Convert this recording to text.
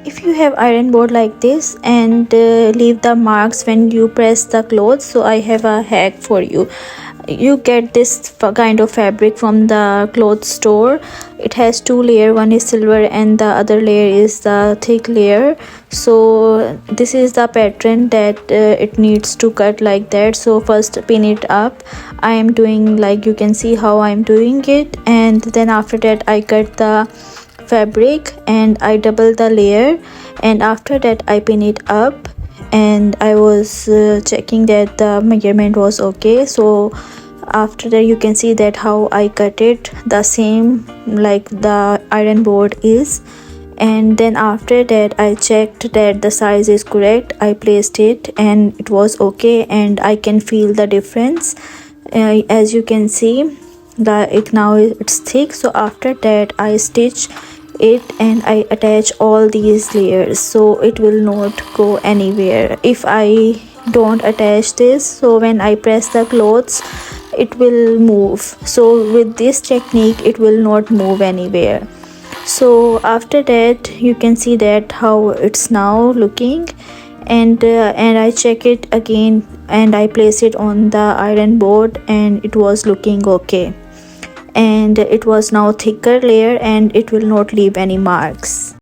If you have iron board like this and leave the marks when you press the clothes, so I have a hack for you. You get this kind of fabric from the clothes store. It has two layers, one is silver and the other layer is the thick layer. So this is the pattern that it needs to cut like that. So first pin it up. I am doing, like you can see how I am doing it, and then after that I cut the fabric and I double the layer, and after that I pin it up, and I was checking that the measurement was okay. So after that you can see that how I cut it the same like the iron board is, and then after that I checked that the size is correct. I placed it and it was okay, and I can feel the difference. As you can see that it now it's thick. So after that I stitch it and I attach all these layers, so it will not go anywhere if I don't attach this. So when I press the clothes it will move. So with this technique it will not move anywhere. So after that you can see that how it's now looking, and I check it again and I place it on the iron board and it was looking okay, and it was now thicker layer and it will not leave any marks.